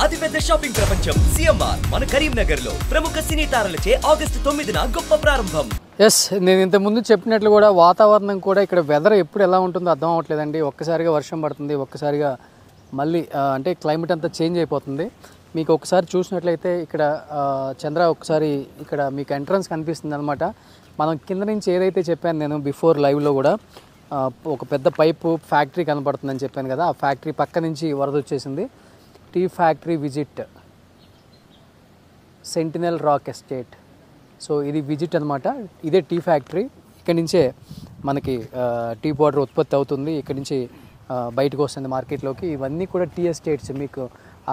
అతిపెద్ద షాపింగ్ ప్రపంచం సిఎంఆర్ మన కరీంనగర్ లో ప్రముఖ సినీ తారలచే ఆగస్టు 9న గొప్ప ప్రారంభం. నేను ఇంత ముందు చెప్పినట్లు కూడా వాతావరణం కూడా ఇక్కడ వెదర్ ఎప్పుడు ఎలా ఉంటుందో అర్థం అవ్వట్లేదండి. ఒక్కసారిగా వర్షం పడుతుంది, ఒక్కసారిగా మళ్ళీ అంటే క్లైమేట్ అంతా చేంజ్ అయిపోతుంది. మీకు ఒకసారి చూసినట్లయితే ఇక్కడ చంద్ర ఒకసారి ఇక్కడ మీకు ఎంట్రన్స్ కనిపిస్తుంది అనమాట. మనం కింద నుంచి ఏదైతే చెప్పాను నేను బిఫోర్ లైవ్లో కూడా ఒక పెద్ద పైపు ఫ్యాక్టరీ కనపడుతుందని చెప్పాను కదా, ఆ ఫ్యాక్టరీ పక్క నుంచి వరద వచ్చేసింది. Tea factory visit Sentinel Rock Estate. So ఇది విజిట్ అనమాట. ఇదే టీ ఫ్యాక్టరీ. ఇక్కడి నుంచే మనకి టీ పౌడర్ ఉత్పత్తి అవుతుంది. ఇక్కడి నుంచి బయటకు వస్తుంది మార్కెట్లోకి. ఇవన్నీ కూడా టీ ఎస్టేట్స్. మీకు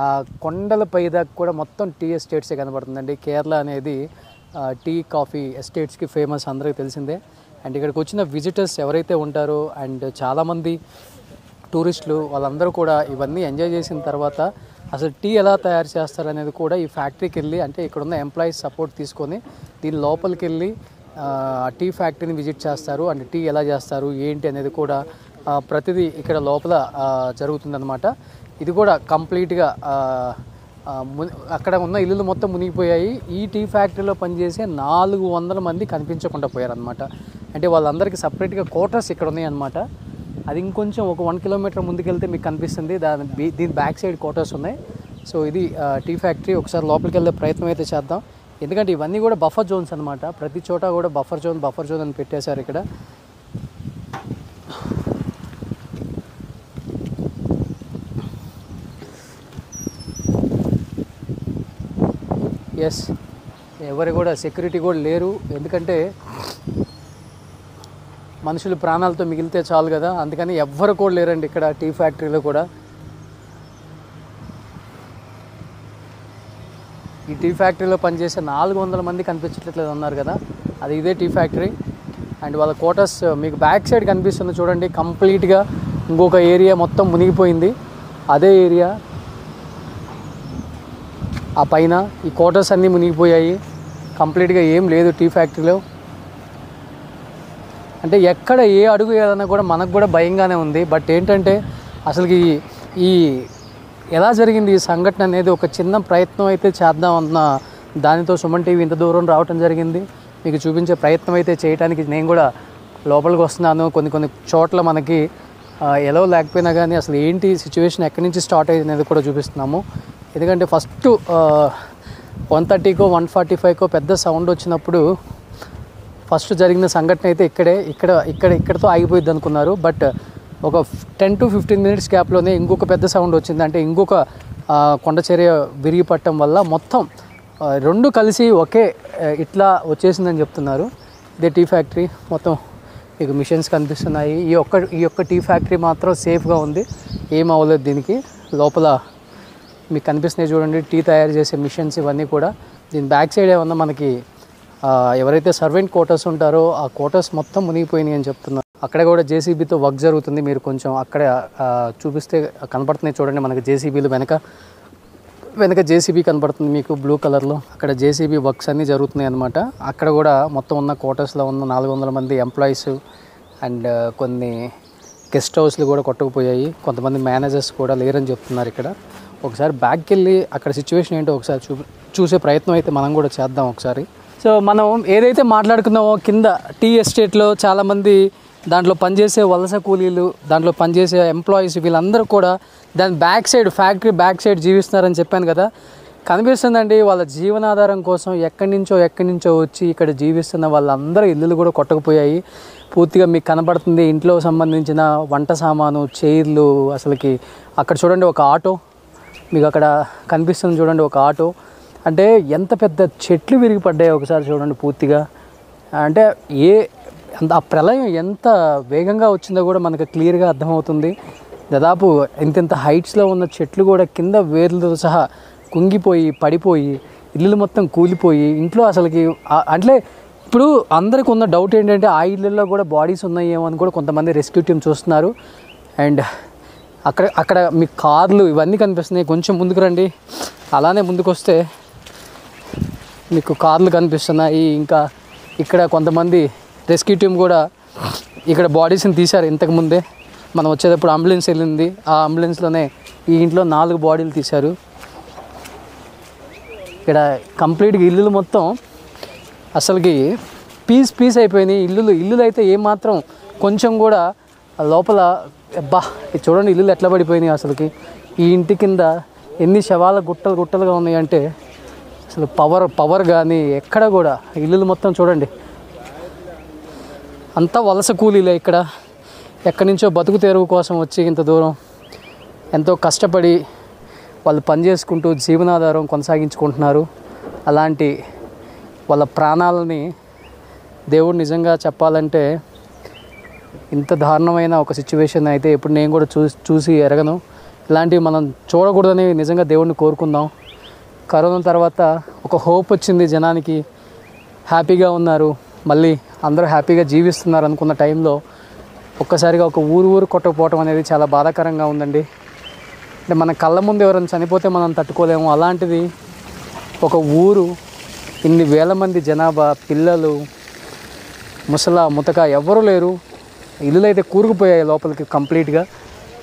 ఆ కొండల పై దాకా కూడా మొత్తం టీ ఎస్టేట్సే కనబడుతుందండి. కేరళ అనేది టీ కాఫీ ఎస్టేట్స్కి ఫేమస్, అందరికీ తెలిసిందే. అండ్ ఇక్కడికి వచ్చిన విజిటర్స్ ఎవరైతే ఉంటారో అండ్ చాలామంది టూరిస్టులు వాళ్ళందరూ కూడా ఇవన్నీ ఎంజాయ్ చేసిన తర్వాత అసలు టీ ఎలా తయారు చేస్తారు అనేది కూడా ఈ ఫ్యాక్టరీకి వెళ్ళి, అంటే ఇక్కడ ఉన్న ఎంప్లాయీస్ సపోర్ట్ తీసుకొని దీని లోపలికి వెళ్ళి టీ ఫ్యాక్టరీని విజిట్ చేస్తారు. అండ్ టీ ఎలా చేస్తారు ఏంటి అనేది కూడా ప్రతిదీ ఇక్కడ లోపల జరుగుతుందన్నమాట. ఇది కూడా కంప్లీట్గా అక్కడ ఉన్న ఇల్లులు మొత్తం మునిగిపోయాయి. ఈ టీ ఫ్యాక్టరీలో పనిచేసే 400 మంది కనిపించకుండా పోయారనమాట. అంటే వాళ్ళందరికీ సపరేట్గా క్వార్టర్స్ ఇక్కడ ఉన్నాయన్నమాట. అది ఇంకొంచెం ఒక 1 కిలోమీటర్ ముందుకెళ్తే మీకు కనిపిస్తుంది. దీని బ్యాక్ సైడ్ క్వార్టర్స్ ఉన్నాయి. సో ఇది టీ ఫ్యాక్టరీ. ఒకసారి లోపలికి వెళ్ళే ప్రయత్నం అయితే చేద్దాం. ఎందుకంటే ఇవన్నీ కూడా బఫర్ జోన్స్ అనమాట. ప్రతి చోట కూడా బఫర్ జోన్ అని పెట్టేశారు ఇక్కడ. ఎస్, ఎవరు కూడా సెక్యూరిటీ కూడా లేరు. ఎందుకంటే మనుషులు ప్రాణాలతో మిగిలితే చాలు కదా, అందుకని ఎవ్వరు కూడా లేరండి ఇక్కడ టీ ఫ్యాక్టరీలో కూడా. ఈ టీ ఫ్యాక్టరీలో పనిచేసే 400 మంది కనిపించట్లేదు అన్నారు కదా, అది ఇదే టీ ఫ్యాక్టరీ. అండ్ వాళ్ళ క్వార్టర్స్ మీకు బ్యాక్ సైడ్ కనిపిస్తుంది చూడండి. కంప్లీట్గా ఇంకొక ఏరియా మొత్తం మునిగిపోయింది. అదే ఏరియా ఆ పైన ఈ క్వార్టర్స్ అన్నీ మునిగిపోయాయి. కంప్లీట్గా ఏం లేదు టీ ఫ్యాక్టరీలో. అంటే ఎక్కడ ఏ అడుగు ఏదన్నా కూడా మనకు కూడా భయంగానే ఉంది. బట్ ఏంటంటే అసలుకి ఈ ఎలా జరిగింది ఈ సంఘటన అనేది ఒక చిన్న ప్రయత్నం అయితే చేద్దాం అన్న దానితో సుమన్ టీవీ ఇంత దూరం రావటం జరిగింది. మీకు చూపించే ప్రయత్నం అయితే చేయడానికి నేను కూడా లోపలికి వస్తున్నాను. కొన్ని చోట్ల మనకి ఎలా లేకపోయినా కానీ అసలు ఏంటి సిచ్యువేషన్ ఎక్కడి నుంచి స్టార్ట్ అయ్యింది అనేది కూడా చూపిస్తున్నాము. ఎందుకంటే ఫస్ట్ 130కో 145కో పెద్ద సౌండ్ వచ్చినప్పుడు ఫస్ట్ జరిగిన సంఘటన అయితే ఇక్కడతో ఆగిపోయింది అనుకున్నారు. బట్ ఒక 10 to 15 minutes గ్యాప్లోనే ఇంకొక పెద్ద సౌండ్ వచ్చింది. అంటే ఇంకొక కొండ చర్య విరిగి పట్టడం వల్ల మొత్తం రెండు కలిసి ఒకే ఇట్లా వచ్చేసిందని చెప్తున్నారు. ఇదే టీ ఫ్యాక్టరీ. మొత్తం మీకు మిషన్స్ కనిపిస్తున్నాయి. ఈ యొక్క టీ ఫ్యాక్టరీ మాత్రం సేఫ్గా ఉంది, ఏం అవ్వలేదు దీనికి. లోపల మీకు కనిపిస్తున్నాయి చూడండి టీ తయారు చేసే మిషన్స్ ఇవన్నీ కూడా. దీని బ్యాక్ సైడ్ ఏమన్నా మనకి ఎవరైతే సర్వెంట్ క్వార్టర్స్ ఉంటారో ఆ క్వార్టర్స్ మొత్తం మునిగిపోయినాయి అని చెప్తున్నారు. అక్కడ కూడా జేసీబీతో వర్క్ జరుగుతుంది. మీరు కొంచెం అక్కడ చూపిస్తే కనపడుతున్నాయి చూడండి మనకి జేసీబీలు. వెనక జేసీబీ కనపడుతుంది మీకు బ్లూ కలర్లో. అక్కడ జేసీబీ వర్క్స్ అన్నీ జరుగుతున్నాయి అనమాట. అక్కడ కూడా మొత్తం ఉన్న క్వార్టర్స్లో ఉన్న 400 మంది ఎంప్లాయీస్ అండ్ కొన్ని గెస్ట్ హౌస్లు కూడా కొట్టుకుపోయాయి. కొంతమంది మేనేజర్స్ కూడా లేరని చెప్తున్నారు ఇక్కడ. ఒకసారి బ్యాక్కి వెళ్ళి అక్కడ సిచ్యువేషన్ ఏంటో ఒకసారి చూసే ప్రయత్నం అయితే మనం కూడా చేద్దాం ఒకసారి. సో మనం ఏదైతే మాట్లాడుకున్నామో కింద టీ ఎస్టేట్లో చాలామంది దాంట్లో పనిచేసే వలస కూలీలు, దాంట్లో పనిచేసే ఎంప్లాయీస్ వీళ్ళందరూ కూడా దాని ఫ్యాక్టరీ బ్యాక్ సైడ్ జీవిస్తున్నారని చెప్పాను కదా. కనిపిస్తుందండి వాళ్ళ జీవనాధారం కోసం ఎక్కడి నుంచో వచ్చి ఇక్కడ జీవిస్తున్న వాళ్ళందరూ ఇల్లులు కూడా కొట్టకపోయాయి. పూర్తిగా మీకు కనబడుతుంది ఇంట్లో సంబంధించిన వంట సామాను, చైర్లు. అసలుకి అక్కడ చూడండి ఒక ఆటో మీకు అక్కడ కనిపిస్తుంది చూడండి, ఒక ఆటో. అంటే ఎంత పెద్ద చెట్లు విరిగి పడ్డాయో ఒకసారి చూడండి పూర్తిగా. అంటే ఆ ప్రళయం ఎంత వేగంగా వచ్చిందో కూడా మనకు క్లియర్గా అర్థమవుతుంది. దాదాపు ఇంత హైట్స్లో ఉన్న చెట్లు కూడా కింద వేర్లతో సహా కుంగిపోయి పడిపోయి ఇల్లులు మొత్తం కూలిపోయి ఇంట్లో అసలుకి. అంటే ఇప్పుడు అందరికి ఉన్న డౌట్ ఏంటంటే ఆ ఇళ్ళల్లో కూడా బాడీస్ ఉన్నాయేమో అని కూడా కొంతమంది రెస్క్యూ టీమ్ చూస్తున్నారు. అండ్ అక్కడ మీకు కార్లు ఇవన్నీ కనిపిస్తున్నాయి. కొంచెం ముందుకు రండి, అలానే ముందుకు వస్తే మీకు కార్లు కనిపిస్తున్నాయి. ఇంకా ఇక్కడ కొంతమంది రెస్క్యూ టీమ్ కూడా ఇక్కడ బాడీస్ని తీశారు. ఇంతకుముందే మనం వచ్చేటప్పుడు అంబులెన్స్ వెళ్ళింది, ఆ అంబులెన్స్లోనే ఈ ఇంట్లో 4 బాడీలు తీశారు. ఇక్కడ కంప్లీట్గా ఇల్లులు మొత్తం అసలుకి పీస్ అయిపోయినాయి. ఇల్లులు అయితే ఏమాత్రం కొంచెం కూడా లోపల ఇది చూడండి ఇల్లులు ఎట్లా పడిపోయినాయి అసలుకి. ఈ ఇంటి కింద ఎన్ని శవాల గుట్టలుగా ఉన్నాయంటే అసలు పవర్ కానీ ఎక్కడ కూడా ఇల్లులు మొత్తం చూడండి అంతా వలస కూలీలే. ఇక్కడ ఎక్కడి నుంచో బతుకు తెరువు కోసం వచ్చి ఇంత దూరం ఎంతో కష్టపడి వాళ్ళు పనిచేసుకుంటూ జీవనాధారం కొనసాగించుకుంటున్నారు. అలాంటి వాళ్ళ ప్రాణాలని దేవుడు నిజంగా చెప్పాలంటే ఇంత దారుణమైన ఒక సిచ్యువేషన్ అయితే ఇప్పుడు నేను కూడా చూసి ఎరగను. ఇలాంటివి మనం చూడకూడదని నిజంగా దేవుడిని కోరుకుందాం. కరోనా తర్వాత ఒక హోప్ వచ్చింది, జనానికి హ్యాపీగా ఉన్నారు, మళ్ళీ అందరూ హ్యాపీగా జీవిస్తున్నారు అనుకున్న టైంలో ఒక్కసారిగా ఒక ఊరు కొట్టకపోవటం అనేది చాలా బాధాకరంగా ఉందండి. అంటే మన కళ్ళ ముందు ఎవరైనా చనిపోతే మనం తట్టుకోలేము. అలాంటిది ఒక ఊరు, ఇన్ని వేల మంది జనాభా, పిల్లలు, ముతక ఎవ్వరూ లేరు. ఇల్లులు అయితే కూరుకుపోయాయి లోపలికి కంప్లీట్గా.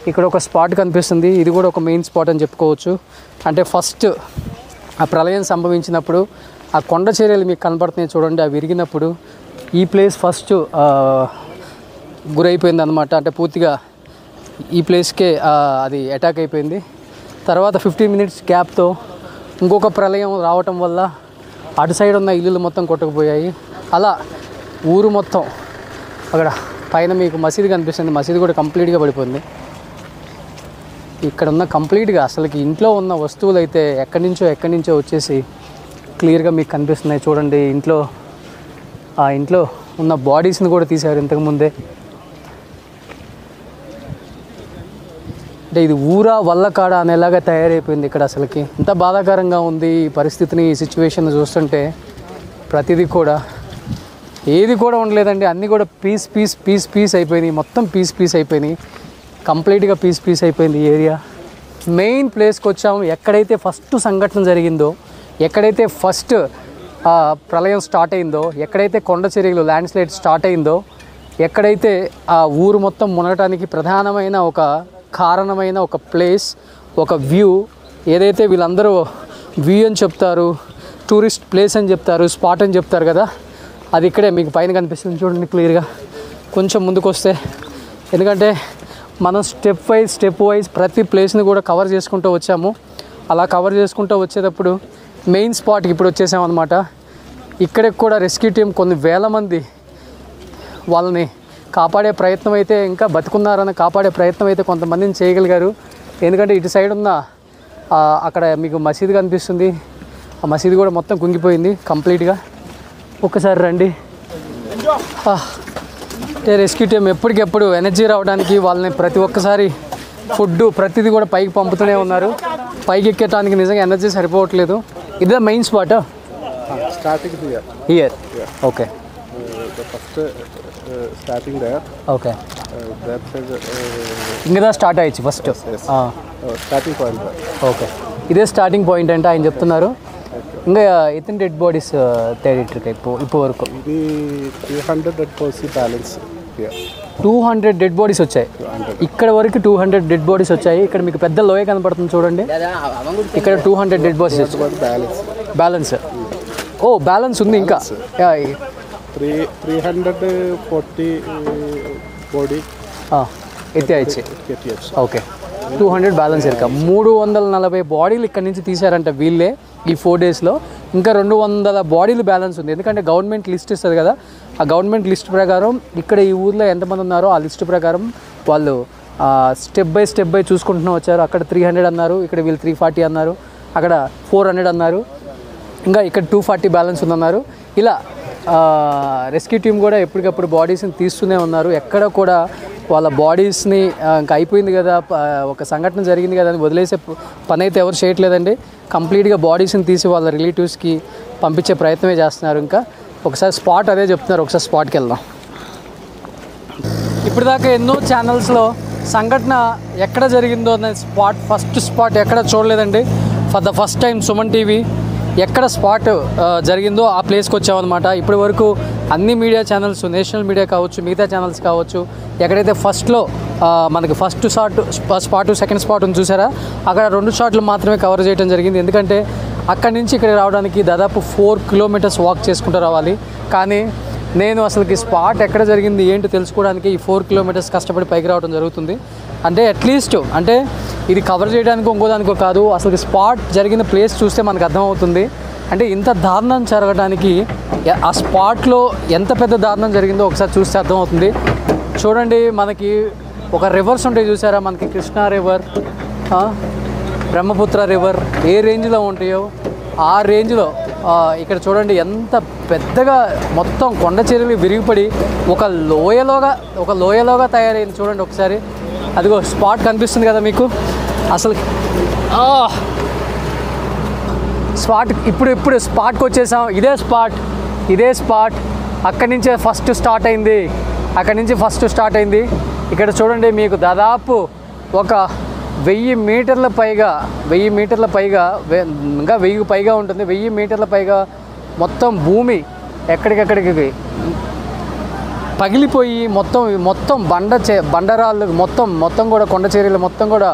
ఇక్కడ ఒక స్పాట్ కనిపిస్తుంది, ఇది కూడా ఒక మెయిన్ స్పాట్ అని చెప్పుకోవచ్చు. అంటే ఫస్ట్ ఆ ప్రళయం సంభవించినప్పుడు ఆ కొండ చర్యలు మీకు కనపడుతున్నాయి చూడండి, అవి విరిగినప్పుడు ఈ ప్లేస్ ఫస్ట్ గురైపోయింది అనమాట. అంటే పూర్తిగా ఈ ప్లేస్కే అది అటాక్ అయిపోయింది. తర్వాత 15 minutes గ్యాప్తో ఇంకొక ప్రళయం రావటం వల్ల అటు సైడ్ ఉన్న ఇల్లులు మొత్తం కొట్టుకుపోయాయి. అలా ఊరు మొత్తం అక్కడ పైన మీకు మసీదు కనిపిస్తుంది, మసీదు కూడా కంప్లీట్గా పడిపోయింది. ఇక్కడ ఉన్న కంప్లీట్గా అసలుకి ఇంట్లో ఉన్న వస్తువులు అయితే ఎక్కడి నుంచో వచ్చేసి క్లియర్గా మీకు కనిపిస్తున్నాయి చూడండి. ఇంట్లో ఉన్న బాడీస్ని కూడా తీశారు ఇంతకుముందే. అంటే ఇది ఊరా వల్లకాడ అనేలాగా తయారైపోయింది ఇక్కడ. అసలుకి ఇంత బాధాకరంగా ఉంది ఈ పరిస్థితిని, ఈ సిచ్యువేషన్ చూస్తుంటే. ప్రతిదీ కూడా ఏది కూడా ఉండలేదండి, అన్నీ కూడా పీస్ అయిపోయినాయి. మొత్తం పీస్ అయిపోయినాయి, కంప్లీట్గా పీస్ అయిపోయింది ఈ ఏరియా. మెయిన్ ప్లేస్కి వచ్చాము, ఎక్కడైతే ఫస్ట్ సంఘటన జరిగిందో, ఎక్కడైతే ఫస్ట్ ప్రళయం స్టార్ట్ అయిందో, ఎక్కడైతే కొండ చర్యలు ల్యాండ్ స్లైడ్ స్టార్ట్ అయిందో, ఎక్కడైతే ఆ ఊరు మొత్తం మునగటానికి ప్రధానమైన ఒక కారణమైన ఒక ప్లేస్, ఒక వ్యూ, ఏదైతే వీళ్ళందరూ వ్యూ అని చెప్తారు, టూరిస్ట్ ప్లేస్ అని చెప్తారు, స్పాట్ అని చెప్తారు కదా, అది ఇక్కడే మీకు పైన కనిపిస్తుంది చూడండి క్లియర్గా. కొంచెం ముందుకు వస్తే, ఎందుకంటే మనం స్టెప్ వైజ్ ప్రతి ప్లేస్ని కూడా కవర్ చేసుకుంటూ వచ్చాము. అలా కవర్ చేసుకుంటూ వచ్చేటప్పుడు మెయిన్ స్పాట్కి ఇప్పుడు వచ్చేసామన్నమాట. ఇక్కడికి కూడా రెస్క్యూ టీం కొన్ని వేల మంది వాళ్ళని కాపాడే ప్రయత్నం అయితే, ఇంకా బతుకున్నారని కాపాడే ప్రయత్నం అయితే కొంతమందిని చేయగలిగారు. ఎందుకంటే ఇటు సైడ్ ఉన్న అక్కడ మీకు మసీదు కనిపిస్తుంది, ఆ మసీదు కూడా మొత్తం కుంగిపోయింది కంప్లీట్గా. ఒక్కసారి రండి. రెస్క్యూ టీం ఎప్పటికెప్పుడు ఎనర్జీ రావడానికి వాళ్ళని ప్రతి ఒక్కసారి ఫుడ్ ప్రతిదీ కూడా పైకి పంపుతూనే ఉన్నారు. పైకి ఎక్కడానికి నిజంగా ఎనర్జీ సరిపోవట్లేదు. ఇదే main spot starting here. Okay, starting there. Okay. That is ఇంగదా స్టార్ట్ అయ్యచ్చు ఫస్ట్. Starting point. ఓకే, ఇదే స్టార్టింగ్ పాయింట్ అంటే ఆయన చెప్తున్నారు. ఇంకా ఎన్ని డెడ్ బాడీస్ తేడిట్రికి ఇప్పుడు వరకు? ఇది 300 dead bodies balance. 200 dead bodies వచ్చాయి ఇక్కడ వరకు. 200 డెడ్ బాడీస్ వచ్చాయి. ఇక్కడ మీకు పెద్ద లోయ కనపడుతుంది చూడండి, ఇక్కడ 200 డెడ్ బాడీస్ బ్యాలెన్స్. ఓ బ్యాలెన్స్ ఉంది ఇంకా. 340 బాడీ ఎత్తి. ఓకే, 200 బ్యాలెన్స్ ఇరక 340 బాడీలు ఇక్కడ నుంచి తీశారంట వీళ్ళే ఈ 4 daysలో. ఇంకా 200 బాడీలు బ్యాలెన్స్ ఉంది. ఎందుకంటే గవర్నమెంట్ లిస్ట్ ఇస్తుంది కదా, ఆ గవర్నమెంట్ లిస్ట్ ప్రకారం ఇక్కడ ఈ ఊర్లో ఎంతమంది ఉన్నారో ఆ లిస్ట్ ప్రకారం వాళ్ళు స్టెప్ బై చూసుకుంటూ వచ్చారు. అక్కడ 300 అన్నారు, ఇక్కడ వీళ్ళు 340 అన్నారు, అక్కడ 400 అన్నారు, ఇంకా ఇక్కడ 240 బ్యాలెన్స్ ఉందన్నారు. ఇలా రెస్క్యూ టీం కూడా ఎప్పటికప్పుడు బాడీస్ని తీస్తూనే ఉన్నారు. ఎక్కడ కూడా వాళ్ళ బాడీస్ని ఇంకా అయిపోయింది కదా, ఒక సంఘటన జరిగింది కదా అని వదిలేసే పని అయితే ఎవరు చేయట్లేదండి. కంప్లీట్గా బాడీస్ని తీసి వాళ్ళ రిలేటివ్స్కి పంపించే ప్రయత్నమే చేస్తున్నారు. ఇంకా ఒకసారి స్పాట్ అదే చెప్తున్నారు, ఒకసారి స్పాట్కి వెళ్దాం. ఇప్పటిదాకా ఎన్నో ఛానల్స్లో సంఘటన ఎక్కడ జరిగిందో అనే ఫస్ట్ స్పాట్ ఎక్కడ చూడలేదండి. For the first time Suman TV ఎక్కడ స్పాట్ జరిగిందో ఆ ప్లేస్కి వచ్చామన్నమాట. ఇప్పటి వరకు అన్ని మీడియా ఛానల్స్, నేషనల్ మీడియా కావచ్చు, మిగతా ఛానల్స్ కావచ్చు, ఎక్కడైతే ఫస్ట్లో మనకి ఫస్ట్ స్పాట్ సెకండ్ స్పాట్ ఉంది చూసారా, అక్కడ 2 షాట్లు మాత్రమే కవర్ చేయడం జరిగింది. ఎందుకంటే అక్కడి నుంచి ఇక్కడికి రావడానికి దాదాపు 4 కిలోమీటర్స్ వాక్ చేసుకుంటూ రావాలి. కానీ నేను అసలుకి స్పాట్ ఎక్కడ జరిగింది ఏంటి తెలుసుకోవడానికి ఈ 4 కిలోమీటర్స్ కష్టపడి పైకి రావడం జరుగుతుంది. అంటే అట్లీస్ట్ అంటే ఇది కవర్ చేయడానికి ఇంకోదానికో కాదు, అసలు స్పాట్ జరిగిన ప్లేస్ చూస్తే మనకు అర్థమవుతుంది. అంటే ఇంత దారుణం జరగడానికి ఆ స్పాట్లో ఎంత పెద్ద దారుణం జరిగిందో ఒకసారి చూస్తే అర్థమవుతుంది. చూడండి, మనకి ఒక రివర్స్ ఉంటాయి చూసారా, మనకి కృష్ణా రివర్, బ్రహ్మపుత్ర రివర్ ఏ రేంజ్లో ఉంటాయో ఆ రేంజ్లో ఇక్కడ చూడండి ఎంత పెద్దగా మొత్తం కొండ చర్యలు విరిగిపడి ఒక లోయలోగా తయారైంది. చూడండి ఒకసారి, అదిగో స్పాట్ కనిపిస్తుంది కదా మీకు. అసలు స్పాట్ ఇప్పుడు స్పాట్కి వచ్చేసాం. ఇదే స్పాట్ అక్కడి నుంచే ఫస్ట్ స్టార్ట్ అయింది. ఇక్కడ చూడండి, మీకు దాదాపు ఒక 1000 మీటర్ల పైగా ఇంకా 1000 పైగా ఉంటుంది. 1000 మీటర్ల పైగా మొత్తం భూమి ఎక్కడికెక్కడికి పగిలిపోయి మొత్తం బండరాళ్ళు మొత్తం కూడా కొండ చర్యలు మొత్తం కూడా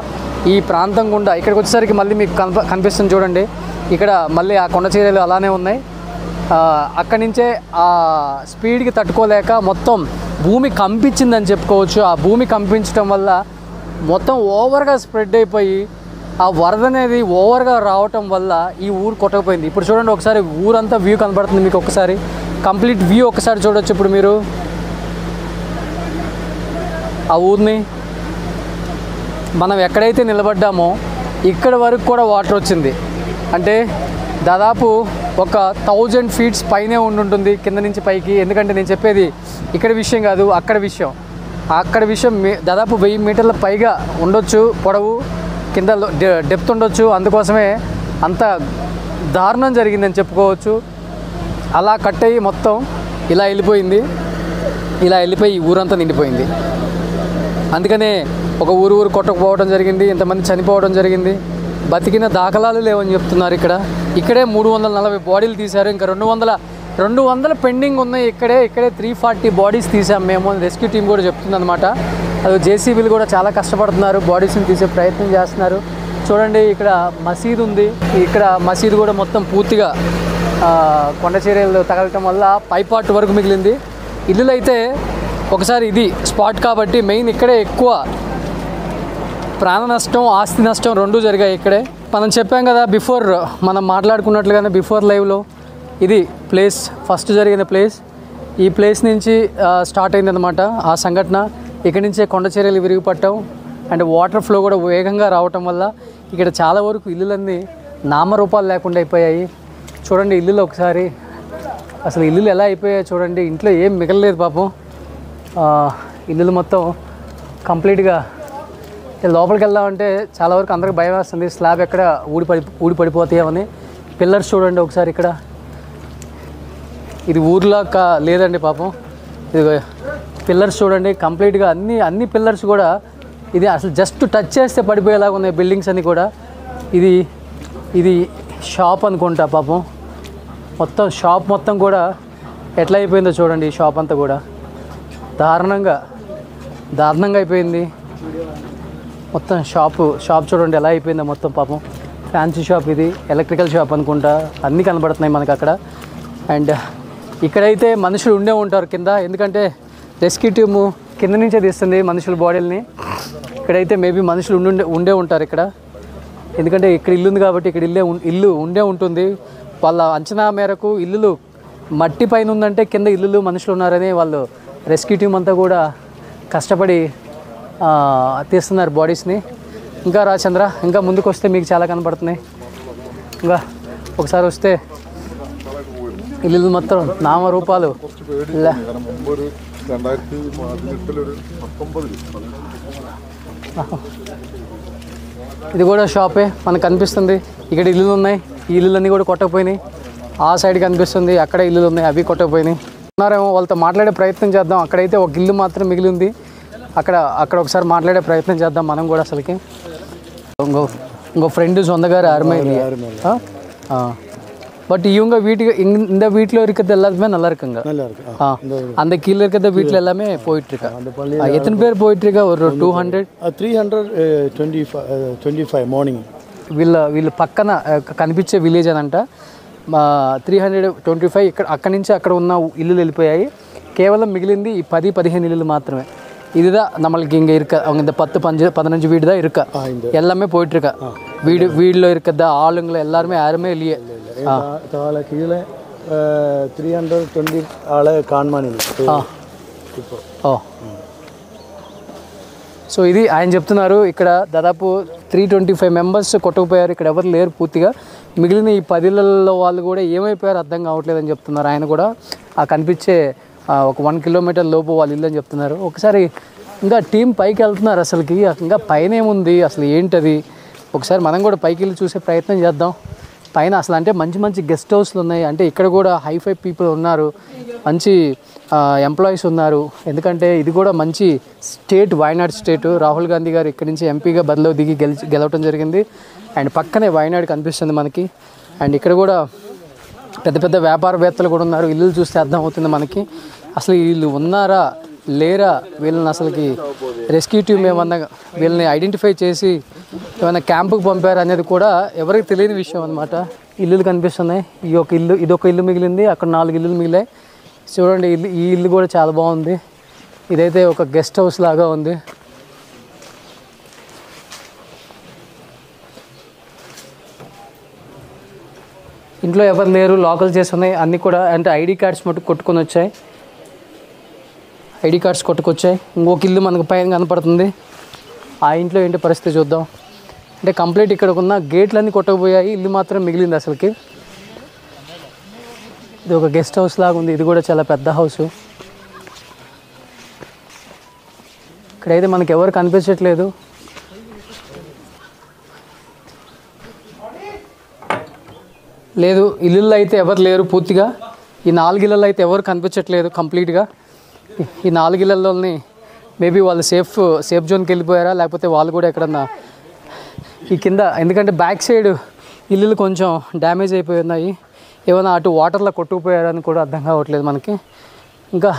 ఈ ప్రాంతం గుండా ఇక్కడికి వచ్చేసరికి మళ్ళీ మీకు కనిపిస్తుంది చూడండి. ఇక్కడ మళ్ళీ ఆ కొండ చర్యలు అలానే ఉన్నాయి. అక్కడి నుంచే ఆ స్పీడ్కి తట్టుకోలేక మొత్తం భూమి కంపించిందని చెప్పుకోవచ్చు. ఆ భూమి కంపించడం వల్ల మొత్తం ఓవర్గా స్ప్రెడ్ అయిపోయి ఆ వరద అనేది ఓవర్గా రావటం వల్ల ఈ ఊరు కొట్టకపోయింది. ఇప్పుడు చూడండి ఒకసారి ఊరంతా వ్యూ కనబడుతుంది మీకు. ఒకసారి కంప్లీట్ వ్యూ ఒకసారి చూడొచ్చు ఇప్పుడు మీరు ఆ ఊరిని. మనం ఎక్కడైతే నిలబడ్డామో ఇక్కడ వరకు కూడా వాటర్ వచ్చింది. అంటే దాదాపు ఒక 1000 ఫీట్స్ పైనే ఉండుంటుంది కింద నుంచి పైకి. ఎందుకంటే నేను చెప్పేది ఇక్కడ విషయం కాదు, అక్కడ విషయం దాదాపు 1000 మీటర్ల పైగా ఉండొచ్చు పొడవు, కింద డెప్త్ ఉండొచ్చు. అందుకోసమే అంత దారుణం జరిగిందని చెప్పుకోవచ్చు. అలా కట్ అయ్యి మొత్తం ఇలా వెళ్ళిపోయి ఊరంతా నిండిపోయింది. అందుకనే ఒక ఊరు కొట్టకపోవడం జరిగింది, ఇంతమంది చనిపోవడం జరిగింది. బతికిన దాఖలాలు లేవని చెప్తున్నారు. ఇక్కడే 340 బాడీలు తీశారు. ఇంకా 200 పెండింగ్ ఉన్నాయి. ఇక్కడే 340 బాడీస్ తీసాం మేము, రెస్క్యూ టీం కూడా చెప్తుంది అనమాట. అది జేసీబీలు కూడా చాలా కష్టపడుతున్నారు, బాడీస్ని తీసే ప్రయత్నం చేస్తున్నారు. చూడండి, ఇక్కడ మసీదు ఉంది. ఇక్కడ మసీదు కూడా మొత్తం పూర్తిగా కొండ చర్యలు తగలటం వల్ల పైపార్ట్ వరకు మిగిలింది. ఇల్లులు అయితే ఒకసారి ఇది స్పాట్ కాబట్టి మెయిన్ ఇక్కడే ఎక్కువ ప్రాణ నష్టం, ఆస్తి నష్టం రెండూ జరిగాయి ఇక్కడే. మనం చెప్పాం కదా బిఫోర్, మనం మాట్లాడుకున్నట్లుగానే బిఫోర్ లైవ్లో ఇది ప్లేస్, ఫస్ట్ జరిగిన ప్లేస్. ఈ ప్లేస్ నుంచి స్టార్ట్ అయిందనమాట ఆ సంఘటన. ఇక్కడి నుంచే కొండ చర్యలు విరిగిపట్టడం అండ్ వాటర్ ఫ్లో కూడా వేగంగా రావటం వల్ల ఇక్కడ చాలా వరకు ఇల్లులన్నీ నామరూపాలు లేకుండా అయిపోయాయి. చూడండి ఇల్లులు ఒకసారి, అసలు ఇల్లులు ఎలా అయిపోయాయి చూడండి. ఇంట్లో ఏం మిగలలేదు పాపం. ఇల్లులు మొత్తం కంప్లీట్గా లోపలికి వెళ్దామంటే చాలా వరకు అందరికి భయం వేస్తుంది. స్లాబ్ ఎక్కడ ఊడి పడిపోతాయేమని. పిల్లర్స్ చూడండి ఒకసారి. ఇక్కడ ఇది ఊర్లో లేదండి పాపం. ఇది పిల్లర్స్ చూడండి కంప్లీట్గా అన్ని పిల్లర్స్ కూడా ఇది అసలు జస్ట్ టచ్ చేస్తే పడిపోయేలాగా ఉన్నాయి బిల్డింగ్స్ అన్నీ కూడా. ఇది షాప్ అనుకుంటా పాపం. మొత్తం షాప్ మొత్తం కూడా ఎట్లా అయిపోయిందో చూడండి. ఈ షాప్ అంతా కూడా దారుణంగా అయిపోయింది మొత్తం. షాప్ చూడండి ఎలా అయిపోయిందో మొత్తం పాపం. ఫ్యాన్సీ షాప్, ఇది ఎలక్ట్రికల్ షాప్ అనుకుంటా. అన్నీ కనబడుతున్నాయి మనకు అక్కడ. అండ్ ఇక్కడైతే మనుషులు ఉండే ఉంటారు కింద, ఎందుకంటే రెస్క్యూ టీము కింద నుంచే తీస్తుంది మనుషుల బాడీలని. ఇక్కడైతే మేబీ మనుషులు ఉండే ఉంటారు ఇక్కడ, ఎందుకంటే ఇక్కడ ఇల్లు ఉంది కాబట్టి ఇక్కడ ఇల్లు ఉండే ఉంటుంది. వాళ్ళ అంచనా మేరకు ఇల్లులు మట్టి పైన ఉందంటే కింద ఇల్లులు మనుషులు ఉన్నారని వాళ్ళు రెస్క్యూ టీం అంతా కూడా కష్టపడి తీస్తున్నారు బాడీస్ని. ఇంకా రాచంద్ర, ఇంకా ముందుకు వస్తే మీకు చాలా కనపడుతున్నాయి. ఇంకా ఒకసారి వస్తే ఇల్లు మొత్తం నామరూపాలు. ఇది కూడా షాపే మనకు కనిపిస్తుంది. ఇక్కడ ఇల్లులు ఉన్నాయి, ఈ ఇల్లులన్నీ కూడా కొట్టకపోయినాయి. ఆ సైడ్ కనిపిస్తుంది, అక్కడ ఇల్లులు ఉన్నాయి, అవి కొట్టకపోయినాయి. ఉన్నారేమో, వాళ్ళతో మాట్లాడే ప్రయత్నం చేద్దాం. అక్కడైతే ఒక ఇల్లు మాత్రం మిగిలి ఉంది. అక్కడ ఒకసారి మాట్లాడే ప్రయత్నం చేద్దాం మనం కూడా. అసలుకి ఇంకో ஃப்ரெண்டு சொந்தக்கார யாருமே இல்லையா? பட் இவங்க இந்த வீட்டில் இருக்கிறது எல்லாருமே நல்லா இருக்குங்க. அந்த கீழே இருக்கிற வீட்டில் எல்லாமே போயிட்டு இருக்கா. எத்தனை பேர் போயிட்டு இருக்கா? ஒரு 200 325 மார்னிங். వీళ్ళ పక్కన కనిపించే విలేజ్ అనంట 325 ఇక్కడ అక్కడి నుంచి అక్కడ ఉన్న ఇల్లులు వెళ్ళిపోయాయి. కేవలం మిగిలింది ఈ 10-15 ఇల్లులు మాత్రమే. இதுதான் நம்மளுக்கு இங்கே இருக்க அவங்க இந்த 10-15 வீடு தான் இருக்கா, எல்லாமே போயிட்டு இருக்கா. வீடில் இருக்கிறத ஆளுங்களை எல்லாருமே யாருமே இல்லையே. கீழே 320 ஆளை காண்மானி. సో ఇది ఆయన చెప్తున్నారు. ఇక్కడ దాదాపు 325 మెంబర్స్ కొట్టుకుపోయారు. ఇక్కడ ఎవరు లేరు పూర్తిగా. మిగిలిన ఈ 10 ఇళ్ళల్లో వాళ్ళు కూడా ఏమైపోయారు అర్థం కావట్లేదని చెప్తున్నారు. ఆయన కూడా ఆ కనిపించే ఒక 1 కిలోమీటర్ లోపు వాళ్ళు ఇల్లు అని చెప్తున్నారు. ఒకసారి ఇంకా టీం పైకి వెళ్తున్నారు. అసలుకి ఇంకా పైన ఏముంది, అసలు ఏంటది, ఒకసారి మనం కూడా పైకి వెళ్ళి చూసే ప్రయత్నం చేద్దాం. పైన అసలు అంటే మంచి మంచి గెస్ట్ హౌస్లు ఉన్నాయి. అంటే ఇక్కడ కూడా హైఫై పీపుల్ ఉన్నారు, మంచి ఎంప్లాయీస్ ఉన్నారు. ఎందుకంటే ఇది కూడా మంచి స్టేట్, వాయనాడ్ స్టేట్. రాహుల్ గాంధీ గారు ఇక్కడి నుంచి ఎంపీగా బరిలో దిగి గెలవటం జరిగింది. అండ్ పక్కనే వాయనాడ్ కనిపిస్తుంది మనకి. అండ్ ఇక్కడ కూడా పెద్ద పెద్ద వ్యాపారవేత్తలు కూడా ఉన్నారు. ఇల్లు చూస్తే అర్థమవుతుంది మనకి. అసలు వీళ్ళు ఉన్నారా లేరా, వీళ్ళని అసలుకి రెస్క్యూ టీమ్ ఏమన్నా వీళ్ళని ఐడెంటిఫై చేసి ఏమైనా క్యాంపుకి పంపారు అనేది కూడా ఎవరికి తెలియని విషయం అనమాట. ఇల్లులు కనిపిస్తున్నాయి. ఇదొక ఇల్లు మిగిలింది, అక్కడ 4 ఇల్లులు మిగిలాయి. చూడండి, ఈ ఇల్లు కూడా చాలా బాగుంది. ఇదైతే ఒక గెస్ట్ హౌస్ లాగా ఉంది. ఇంట్లో ఎవరు లేరు, లాకల్ చేస్తున్నాయి అన్నీ కూడా. అంటే ఐడి కార్డ్స్ మటుకు కొట్టుకొని వచ్చాయి. ఐడి కార్డ్స్ కొట్టుకొచ్చాయి. ఇంకొక ఇల్లు మనకు పైన కనపడుతుంది. ఆ ఇంట్లో ఏంటి పరిస్థితి చూద్దాం. అంటే కంప్లీట్ ఇక్కడ ఉన్న గేట్లన్నీ కొట్టకపోయాయి, ఇల్లు మాత్రం మిగిలింది అసలుకి. ఇది ఒక గెస్ట్ హౌస్ లాగా ఉంది. ఇది కూడా చాలా పెద్ద హౌస్. ఇక్కడైతే మనకి ఎవరు కనిపించట్లేదు. లేదు, ఇల్లుల్లో అయితే ఎవరు లేరు పూర్తిగా. ఈ 4 ఇళ్ళల్లో అయితే ఎవరు కనిపించట్లేదు కంప్లీట్గా. ఈ 4 ఇళ్ళల్లోని మేబీ వాళ్ళు సేఫ్ జోన్కి వెళ్ళిపోయారా, లేకపోతే వాళ్ళు కూడా ఎక్కడన్నా ఈ కింద, ఎందుకంటే బ్యాక్ సైడ్ ఇల్లులు కొంచెం డ్యామేజ్ అయిపోయి ఉన్నాయి. ఏమైనా అటు వాటర్లో కొట్టుకుపోయారని కూడా అర్థం కావట్లేదు మనకి. ఇంకా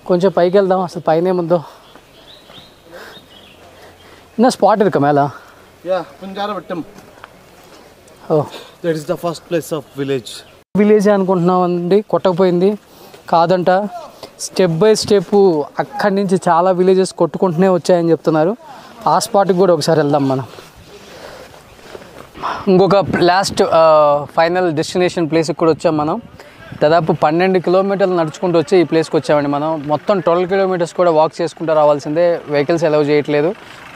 కొంచెం పైకి వెళ్దాం. అసలు పైన ఏముందో. ఇన్న స్పాట్ ఇరుక మేళ. That is the first place of village. Village అనుకుంటున్నాం అండి, కొట్టకపోయింది కాదంట. స్టెప్ బై స్టెప్ అక్కడి నుంచి చాలా విలేజెస్ కొట్టుకుంటూనే వచ్చాయని చెప్తున్నారు. ఆ స్పాట్కి కూడా ఒకసారి వెళ్దాం మనం. ఇంకొక లాస్ట్ ఫైనల్ డెస్టినేషన్ ప్లేస్కి కూడా వచ్చాం మనం. దాదాపు 12 కిలోమీటర్లు నడుచుకుంటూ వచ్చి ఈ ప్లేస్కి వచ్చామండి మనం. మొత్తం 12 కిలోమీటర్స్ కూడా వాక్ చేసుకుంటూ రావాల్సిందే. వెహికల్స్ అలౌ చేయట్లేదు.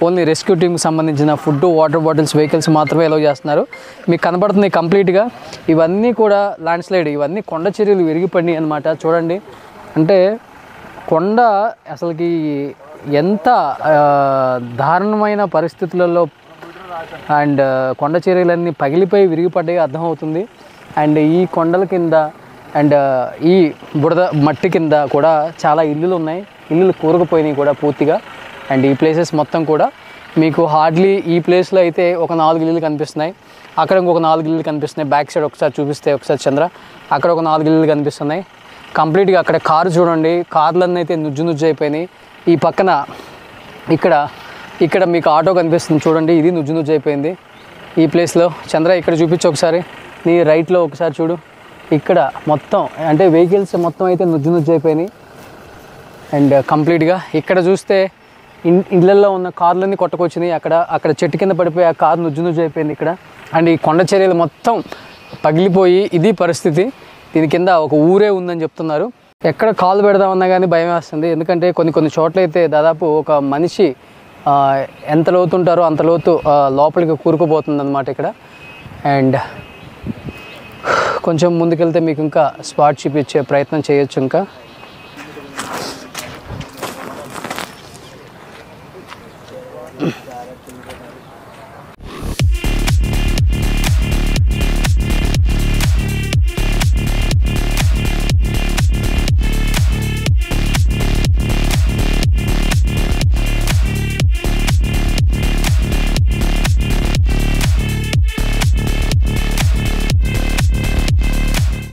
ఓన్లీ రెస్క్యూ టీమ్కి సంబంధించిన ఫుడ్, వాటర్ బాటిల్స్, వెహికల్స్ మాత్రమే అలౌ చేస్తున్నారు. మీకు కనపడుతుంది కంప్లీట్గా. ఇవన్నీ కూడా ల్యాండ్ స్లైడ్, ఇవన్నీ కొండ చర్యలు విరిగిపడినాయి అనమాట. చూడండి, అంటే కొండ అసలుకి ఎంత దారుణమైన పరిస్థితులలో అండ్ కొండ చర్యలన్నీ పగిలిపోయి విరిగిపడ్డాయి అర్థమవుతుంది. అండ్ ఈ కొండల కింద అండ్ ఈ బురద మట్టి కింద కూడా చాలా ఇల్లులు ఉన్నాయి. ఇల్లులు కూరుకుపోయినాయి కూడా పూర్తిగా. అండ్ ఈ ప్లేసెస్ మొత్తం కూడా మీకు హార్డ్లీ ఈ ప్లేస్లో అయితే ఒక 4 ఇల్లులు కనిపిస్తున్నాయి. అక్కడ ఇంకొక 4 ఇల్లులు కనిపిస్తున్నాయి. బ్యాక్ సైడ్ ఒకసారి చూపిస్తే ఒకసారి చంద్ర, అక్కడ ఒక 4 ఇల్లులు కనిపిస్తున్నాయి కంప్లీట్గా. అక్కడ కారు చూడండి, కార్లన్నీ అయితే నుజ్జు అయిపోయినాయి. ఈ పక్కన ఇక్కడ మీకు ఆటో కనిపిస్తుంది చూడండి, ఇది నుజ్జు అయిపోయింది ఈ ప్లేస్లో. చంద్ర ఇక్కడ చూపించు ఒకసారి, నీ రైట్లో ఒకసారి చూడు. ఇక్కడ మొత్తం అంటే వెహికల్స్ మొత్తం అయితే నుజ్జు అయిపోయినాయి. అండ్ కంప్లీట్గా ఇక్కడ చూస్తే ఇళ్ళల్లో ఉన్న కార్లన్నీ కొట్టుకొచ్చినాయి. అక్కడ చెట్టు కింద పడిపోయి ఆ కారు నుజ్జు అయిపోయింది ఇక్కడ. అండ్ ఈ కొండ చర్యలు మొత్తం పగిలిపోయి ఇది పరిస్థితి. దీని కింద ఒక ఊరే ఉందని చెప్తున్నారు. ఎక్కడ కాలు పెడదామన్నా కానీ భయం వేస్తుంది. ఎందుకంటే కొన్ని చోట్ల అయితే దాదాపు ఒక మనిషి ఎంత లోతు ఉంటారో అంత లోతు లోపలికి కూరుకుపోతుంది అన్నమాట ఇక్కడ. అండ్ కొంచెం ముందుకెళ్తే మీకు ఇంకా స్పాట్ చూపించే ప్రయత్నం చేయొచ్చు. ఇంకా